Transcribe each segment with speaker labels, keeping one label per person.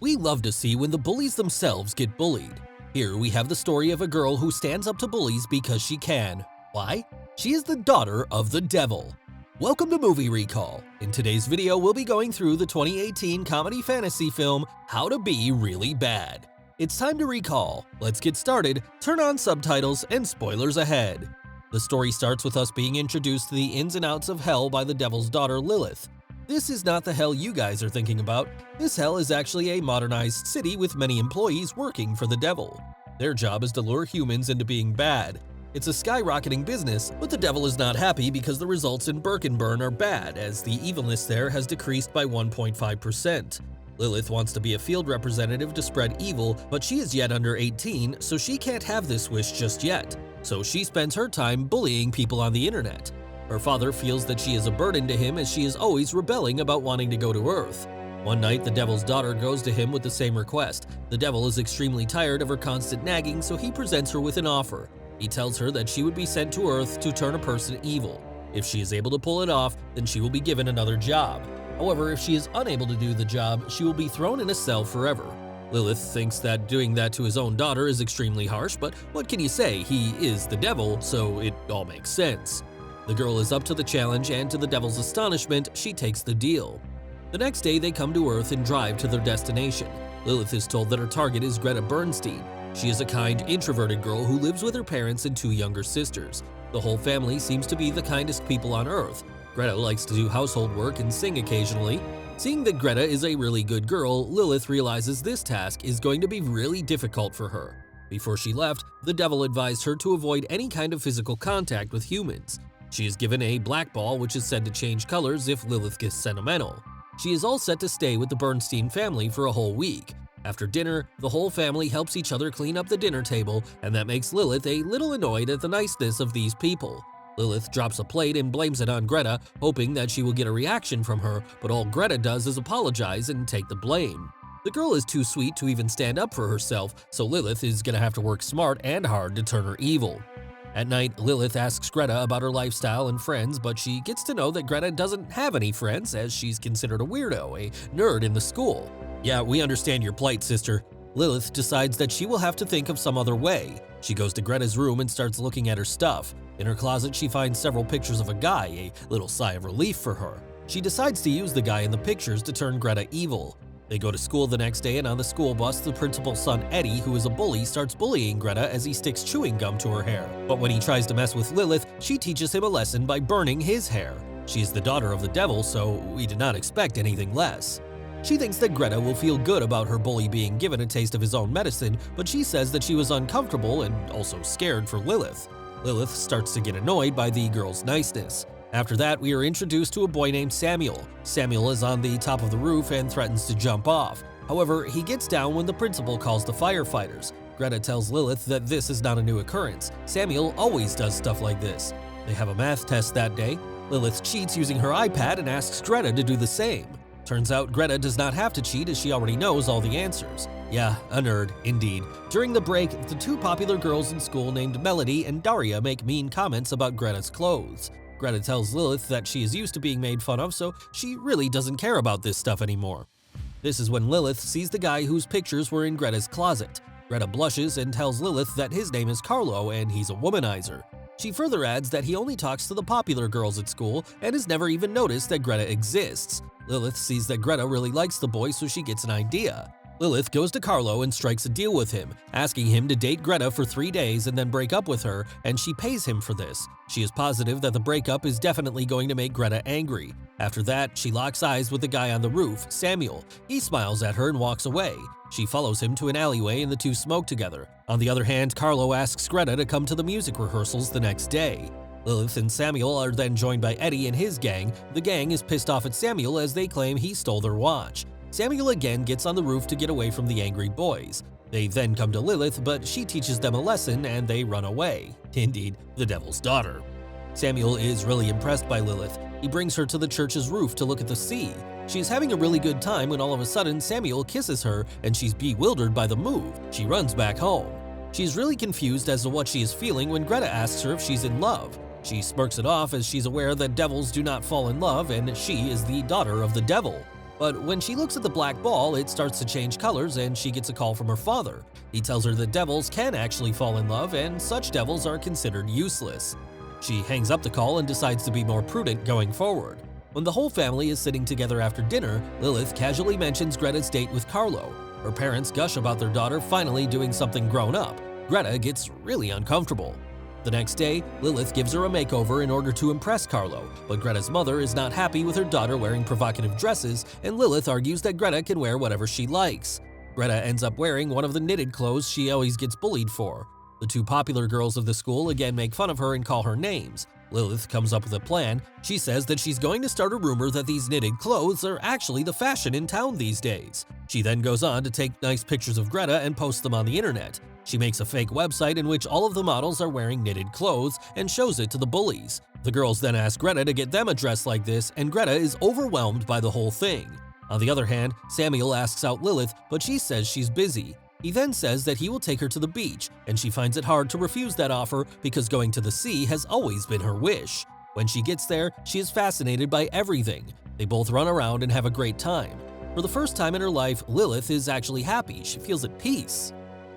Speaker 1: We love to see when the bullies themselves get bullied. Here we have the story of a girl who stands up to bullies because she can. Why? She is the daughter of the devil. Welcome to Movie Recall. In today's video, we'll be going through the 2018 comedy fantasy film How to Be Really Bad. It's time to recall. Let's get started, turn on subtitles, and spoilers ahead. The story starts with us being introduced to the ins and outs of hell by the devil's daughter Lilith. This is not the hell you guys are thinking about. This hell is actually a modernized city with many employees working for the devil. Their job is to lure humans into being bad. It's a skyrocketing business, but the devil is not happy because the results in Burn are bad, as the evilness there has decreased by 1.5%. Lilith wants to be a field representative to spread evil, but she is yet under 18, so she can't have this wish just yet. So she spends her time bullying people on the internet. Her father feels that she is a burden to him as she is always rebelling about wanting to go to Earth. One night, the devil's daughter goes to him with the same request. The devil is extremely tired of her constant nagging, so he presents her with an offer. He tells her that she would be sent to Earth to turn a person evil. If she is able to pull it off, then she will be given another job. However, if she is unable to do the job, she will be thrown in a cell forever. Lilith thinks that doing that to his own daughter is extremely harsh, but what can you say? He is the devil, so it all makes sense. The girl is up to the challenge, and to the devil's astonishment, she takes the deal. The next day, they come to Earth and drive to their destination. Lilith is told that her target is Greta Bernstein. She is a kind, introverted girl who lives with her parents and two younger sisters. The whole family seems to be the kindest people on Earth. Greta likes to do household work and sing occasionally. Seeing that Greta is a really good girl, Lilith realizes this task is going to be really difficult for her. Before she left, the devil advised her to avoid any kind of physical contact with humans. She is given a black ball, which is said to change colors if Lilith gets sentimental. She is all set to stay with the Bernstein family for a whole week. After dinner, the whole family helps each other clean up the dinner table, and that makes Lilith a little annoyed at the niceness of these people. Lilith drops a plate and blames it on Greta, hoping that she will get a reaction from her, but all Greta does is apologize and take the blame. The girl is too sweet to even stand up for herself, so Lilith is gonna have to work smart and hard to turn her evil. At night, Lilith asks Greta about her lifestyle and friends, but she gets to know that Greta doesn't have any friends as she's considered a weirdo, a nerd in the school. Yeah, we understand your plight, sister. Lilith decides that she will have to think of some other way. She goes to Greta's room and starts looking at her stuff. In her closet, she finds several pictures of a guy, a little sigh of relief for her. She decides to use the guy in the pictures to turn Greta evil. They go to school the next day, and on the school bus, the principal's son Eddie, who is a bully, starts bullying Greta as he sticks chewing gum to her hair. But when he tries to mess with Lilith, she teaches him a lesson by burning his hair. She is the daughter of the devil, so we did not expect anything less. She thinks that Greta will feel good about her bully being given a taste of his own medicine, but she says that she was uncomfortable and also scared for Lilith. Lilith starts to get annoyed by the girl's niceness. After that, we are introduced to a boy named Samuel. Samuel is on the top of the roof and threatens to jump off. However, he gets down when the principal calls the firefighters. Greta tells Lilith that this is not a new occurrence. Samuel always does stuff like this. They have a math test that day. Lilith cheats using her iPad and asks Greta to do the same. Turns out Greta does not have to cheat as she already knows all the answers. Yeah, a nerd, indeed. During the break, the two popular girls in school named Melody and Daria make mean comments about Greta's clothes. Greta tells Lilith that she is used to being made fun of, so she really doesn't care about this stuff anymore. This is when Lilith sees the guy whose pictures were in Greta's closet. Greta blushes and tells Lilith that his name is Carlo and he's a womanizer. She further adds that he only talks to the popular girls at school and has never even noticed that Greta exists. Lilith sees that Greta really likes the boy, so she gets an idea. Lilith goes to Carlo and strikes a deal with him, asking him to date Greta for 3 days and then break up with her, and she pays him for this. She is positive that the breakup is definitely going to make Greta angry. After that, she locks eyes with the guy on the roof, Samuel. He smiles at her and walks away. She follows him to an alleyway and the two smoke together. On the other hand, Carlo asks Greta to come to the music rehearsals the next day. Lilith and Samuel are then joined by Eddie and his gang. The gang is pissed off at Samuel as they claim he stole their watch. Samuel again gets on the roof to get away from the angry boys. They then come to Lilith, but she teaches them a lesson and they run away. Indeed, the devil's daughter. Samuel is really impressed by Lilith. He brings her to the church's roof to look at the sea. She is having a really good time when all of a sudden Samuel kisses her and she's bewildered by the move. She runs back home. She's really confused as to what she is feeling when Greta asks her if she's in love. She smirks it off as she's aware that devils do not fall in love and she is the daughter of the devil. But when she looks at the black ball, it starts to change colors and she gets a call from her father. He tells her that devils can actually fall in love and such devils are considered useless. She hangs up the call and decides to be more prudent going forward. When the whole family is sitting together after dinner, Lilith casually mentions Greta's date with Carlo. Her parents gush about their daughter finally doing something grown up. Greta gets really uncomfortable. The next day, Lilith gives her a makeover in order to impress Carlo, but Greta's mother is not happy with her daughter wearing provocative dresses, and Lilith argues that Greta can wear whatever she likes. Greta ends up wearing one of the knitted clothes she always gets bullied for. The two popular girls of the school again make fun of her and call her names. Lilith comes up with a plan. She says that she's going to start a rumor that these knitted clothes are actually the fashion in town these days. She then goes on to take nice pictures of Greta and post them on the internet. She makes a fake website in which all of the models are wearing knitted clothes and shows it to the bullies. The girls then ask Greta to get them a dress like this, and Greta is overwhelmed by the whole thing. On the other hand, Samuel asks out Lilith, but she says she's busy. He then says that he will take her to the beach, and she finds it hard to refuse that offer because going to the sea has always been her wish. When she gets there, she is fascinated by everything. They both run around and have a great time. For the first time in her life, Lilith is actually happy. She feels at peace.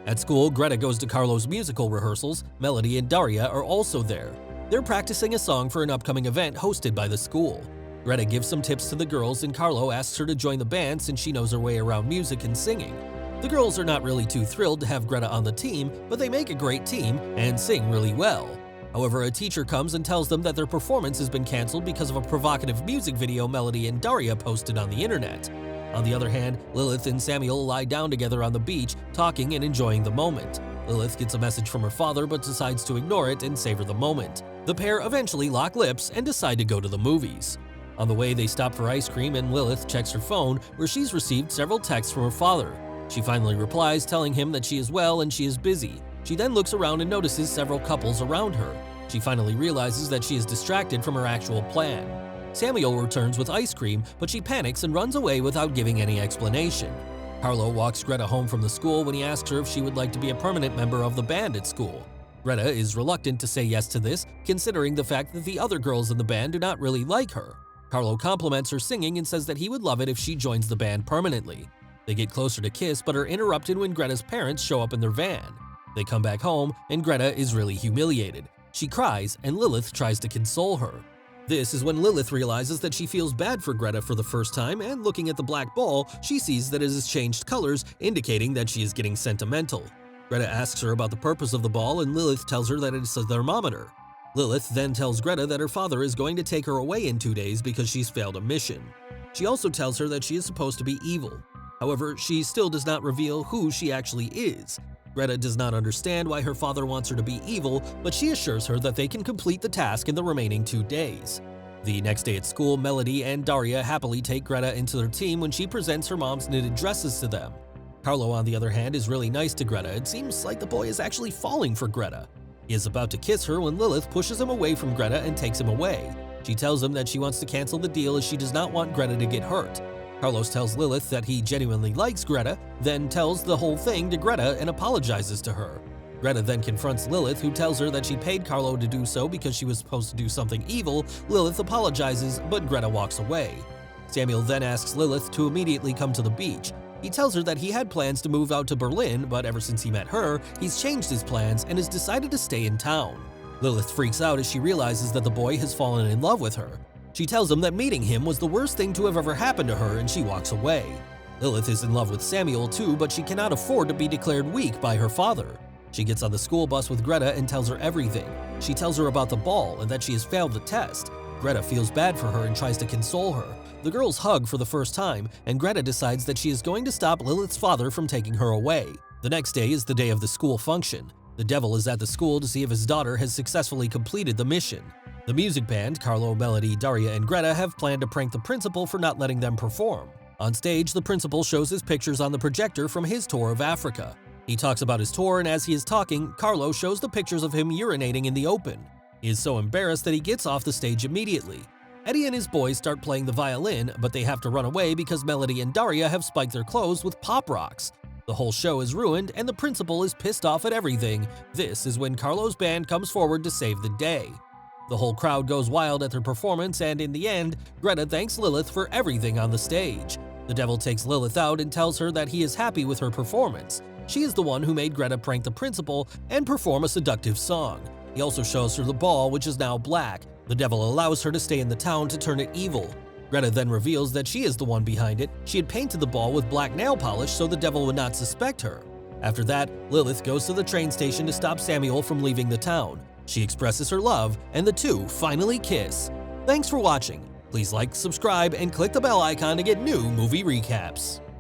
Speaker 1: At school, Greta goes to Carlo's musical rehearsals. Melody and Daria are also there. They're practicing a song for an upcoming event hosted by the school. Greta gives some tips to the girls, and Carlo asks her to join the band since she knows her way around music and singing. The girls are not really too thrilled to have Greta on the team, but they make a great team and sing really well. However, a teacher comes and tells them that their performance has been canceled because of a provocative music video Melody and Daria posted on the internet. On the other hand, Lilith and Samuel lie down together on the beach, talking and enjoying the moment. Lilith gets a message from her father but decides to ignore it and savor the moment. The pair eventually lock lips and decide to go to the movies. On the way, they stop for ice cream and Lilith checks her phone, where she's received several texts from her father. She finally replies, telling him that she is well and she is busy. She then looks around and notices several couples around her. She finally realizes that she is distracted from her actual plan. Samuel returns with ice cream, but she panics and runs away without giving any explanation. Carlo walks Greta home from the school when he asks her if she would like to be a permanent member of the band at school. Greta is reluctant to say yes to this, considering the fact that the other girls in the band do not really like her. Carlo compliments her singing and says that he would love it if she joins the band permanently. They get closer to kiss but are interrupted when Greta's parents show up in their van. They come back home and Greta is really humiliated. She cries and Lilith tries to console her. This is when Lilith realizes that she feels bad for Greta for the first time, and looking at the black ball, she sees that it has changed colors, indicating that she is getting sentimental. Greta asks her about the purpose of the ball and Lilith tells her that it's a thermometer. Lilith then tells Greta that her father is going to take her away in 2 days because she's failed a mission. She also tells her that she is supposed to be evil. However, she still does not reveal who she actually is. Greta does not understand why her father wants her to be evil, but she assures her that they can complete the task in the remaining 2 days. The next day at school, Melody and Daria happily take Greta into their team when she presents her mom's knitted dresses to them. Carlo, on the other hand, is really nice to Greta. It seems like the boy is actually falling for Greta. He is about to kiss her when Lilith pushes him away from Greta and takes him away. She tells him that she wants to cancel the deal as she does not want Greta to get hurt. Carlos tells Lilith that he genuinely likes Greta, then tells the whole thing to Greta and apologizes to her. Greta then confronts Lilith, who tells her that she paid Carlo to do so because she was supposed to do something evil. Lilith apologizes, but Greta walks away. Samuel then asks Lilith to immediately come to the beach. He tells her that he had plans to move out to Berlin, but ever since he met her, he's changed his plans and has decided to stay in town. Lilith freaks out as she realizes that the boy has fallen in love with her. She tells him that meeting him was the worst thing to have ever happened to her and she walks away. Lilith is in love with Samuel too, but she cannot afford to be declared weak by her father. She gets on the school bus with Greta and tells her everything. She tells her about the ball and that she has failed the test. Greta feels bad for her and tries to console her. The girls hug for the first time, and Greta decides that she is going to stop Lilith's father from taking her away. The next day is the day of the school function. The devil is at the school to see if his daughter has successfully completed the mission. The music band, Carlo, Melody, Daria, and Greta, have planned to prank the principal for not letting them perform. On stage, the principal shows his pictures on the projector from his tour of Africa. He talks about his tour, and as he is talking, Carlo shows the pictures of him urinating in the open. He is so embarrassed that he gets off the stage immediately. Eddie and his boys start playing the violin, but they have to run away because Melody and Daria have spiked their clothes with pop rocks. The whole show is ruined, and the principal is pissed off at everything. This is when Carlo's band comes forward to save the day. The whole crowd goes wild at their performance, and in the end, Greta thanks Lilith for everything on the stage. The devil takes Lilith out and tells her that he is happy with her performance. She is the one who made Greta prank the principal and perform a seductive song. He also shows her the ball, which is now black. The devil allows her to stay in the town to turn it evil. Greta then reveals that she is the one behind it. She had painted the ball with black nail polish so the devil would not suspect her. After that, Lilith goes to the train station to stop Samuel from leaving the town. She expresses her love, and the two finally kiss. Thanks for watching. Please like, subscribe, and click the bell icon to get new movie recaps.